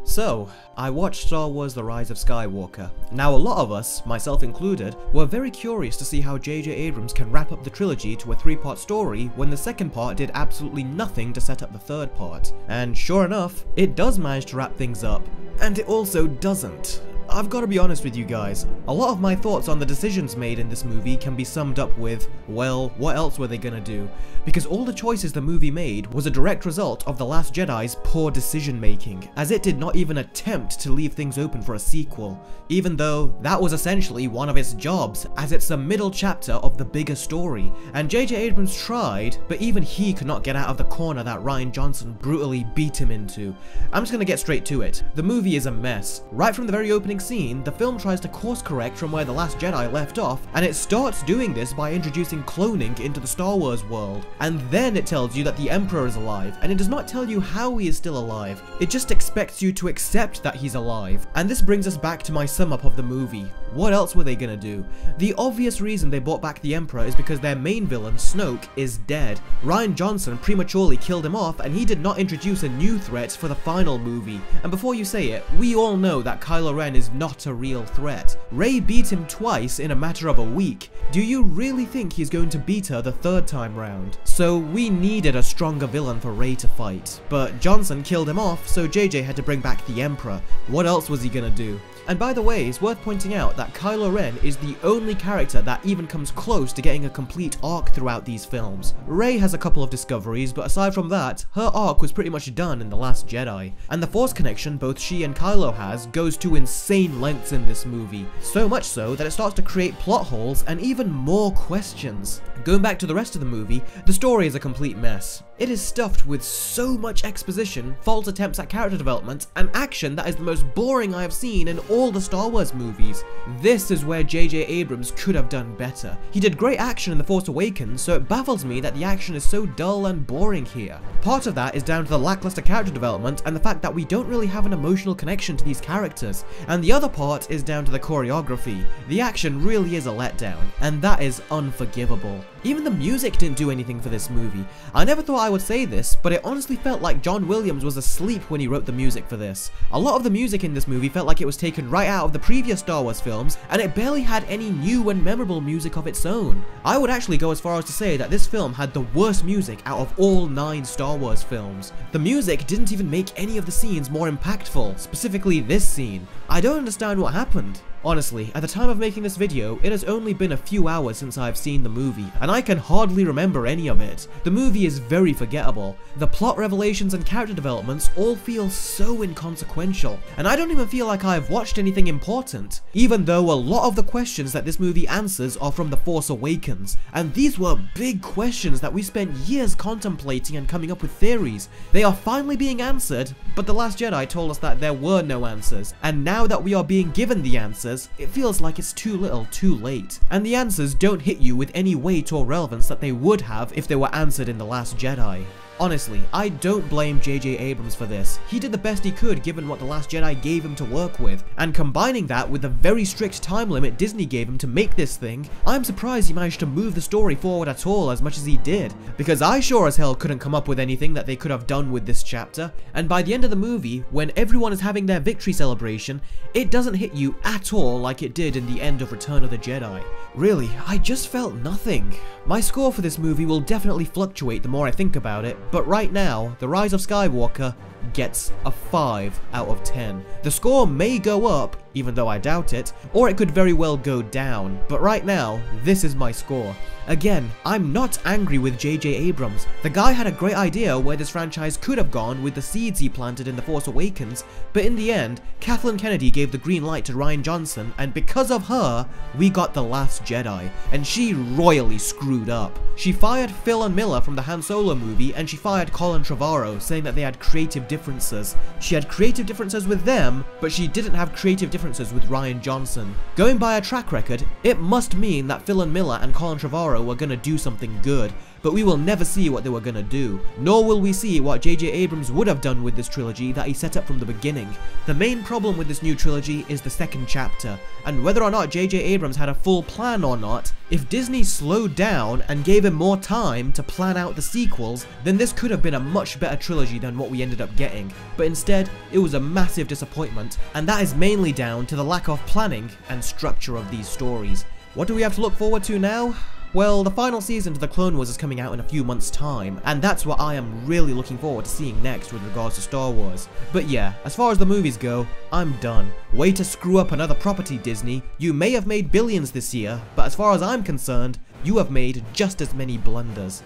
So, I watched Star Wars The Rise of Skywalker. Now a lot of us, myself included, were very curious to see how JJ Abrams can wrap up the trilogy to a 3-part story when the second part did absolutely nothing to set up the third part. And sure enough, it does manage to wrap things up. And it also doesn't. I've got to be honest with you guys, a lot of my thoughts on the decisions made in this movie can be summed up with, well, what else were they gonna do? Because all the choices the movie made was a direct result of The Last Jedi's poor decision making, as it did not even attempt to leave things open for a sequel, even though that was essentially one of its jobs, as it's the middle chapter of the bigger story. And JJ Abrams tried, but even he could not get out of the corner that Rian Johnson brutally beat him into. I'm just gonna get straight to it. The movie is a mess. Right from the very opening scene, the film tries to course correct from where The Last Jedi left off, and it starts doing this by introducing cloning into the Star Wars world. And then it tells you that the Emperor is alive, and it does not tell you how he is still alive. It just expects you to accept that he's alive. And this brings us back to my sum up of the movie. What else were they gonna do? The obvious reason they brought back the Emperor is because their main villain, Snoke, is dead. Rian Johnson prematurely killed him off, and he did not introduce a new threat for the final movie. And before you say it, we all know that Kylo Ren is not a real threat. Rey beat him twice in a matter of a week. Do you really think he's going to beat her the third time round? So we needed a stronger villain for Rey to fight. But Johnson killed him off, so JJ had to bring back the Emperor. What else was he gonna do? And by the way, it's worth pointing out that Kylo Ren is the only character that even comes close to getting a complete arc throughout these films. Rey has a couple of discoveries, but aside from that, her arc was pretty much done in The Last Jedi. And the Force connection both she and Kylo has goes to insane lengths in this movie. So much so that it starts to create plot holes and even more questions. Going back to the rest of the movie, the story is a complete mess. It is stuffed with so much exposition, false attempts at character development, and action that is the most boring I have seen in all the Star Wars movies. This is where JJ Abrams could have done better. He did great action in The Force Awakens, so it baffles me that the action is so dull and boring here. Part of that is down to the lackluster character development and the fact that we don't really have an emotional connection to these characters. And the other part is down to the choreography. The action really is a letdown, and that is unforgivable. Even the music didn't do anything for this movie. I never thought I would say this, but it honestly felt like John Williams was asleep when he wrote the music for this. A lot of the music in this movie felt like it was taken right out of the previous Star Wars films, and it barely had any new and memorable music of its own. I would actually go as far as to say that this film had the worst music out of all 9 Star Wars films. The music didn't even make any of the scenes more impactful, specifically this scene. I don't understand what happened. Honestly, at the time of making this video, it has only been a few hours since I've seen the movie, and I can hardly remember any of it. The movie is very forgettable. The plot revelations and character developments all feel so inconsequential, and I don't even feel like I've watched anything important, even though a lot of the questions that this movie answers are from The Force Awakens, and these were big questions that we spent years contemplating and coming up with theories. They are finally being answered, but The Last Jedi told us that there were no answers, and now that we are being given the answers, it feels like it's too little too late. And the answers don't hit you with any weight or relevance that they would have if they were answered in The Last Jedi. Honestly, I don't blame JJ Abrams for this. He did the best he could given what The Last Jedi gave him to work with, and combining that with the very strict time limit Disney gave him to make this thing, I'm surprised he managed to move the story forward at all as much as he did, because I sure as hell couldn't come up with anything that they could have done with this chapter. And by the end of the movie, when everyone is having their victory celebration, it doesn't hit you at all like it did in the end of Return of the Jedi. Really, I just felt nothing. My score for this movie will definitely fluctuate the more I think about it, but right now, The Rise of Skywalker gets a 5 out of 10. The score may go up, even though I doubt it, or it could very well go down, but right now, this is my score. Again, I'm not angry with JJ Abrams. The guy had a great idea where this franchise could have gone with the seeds he planted in The Force Awakens, but in the end, Kathleen Kennedy gave the green light to Rian Johnson, and because of her, we got The Last Jedi, and she royally screwed up. She fired Phil and Miller from the Han Solo movie, and she fired Colin Trevorrow, saying that they had creative differences. She had creative differences with them, but she didn't have creative differences with Rian Johnson. Going by her track record, it must mean that Phil and Miller and Colin Trevorrow were gonna do something good, but we will never see what they were gonna do, nor will we see what JJ Abrams would have done with this trilogy that he set up from the beginning. The main problem with this new trilogy is the second chapter, and whether or not JJ Abrams had a full plan or not, if Disney slowed down and gave him more time to plan out the sequels, then this could have been a much better trilogy than what we ended up getting. But instead, it was a massive disappointment, and that is mainly down to the lack of planning and structure of these stories. What do we have to look forward to now? Well, the final season to the Clone Wars is coming out in a few months' time, and that's what I am really looking forward to seeing next with regards to Star Wars. But yeah, as far as the movies go, I'm done. Way to screw up another property, Disney. You may have made billions this year, but as far as I'm concerned, you have made just as many blunders.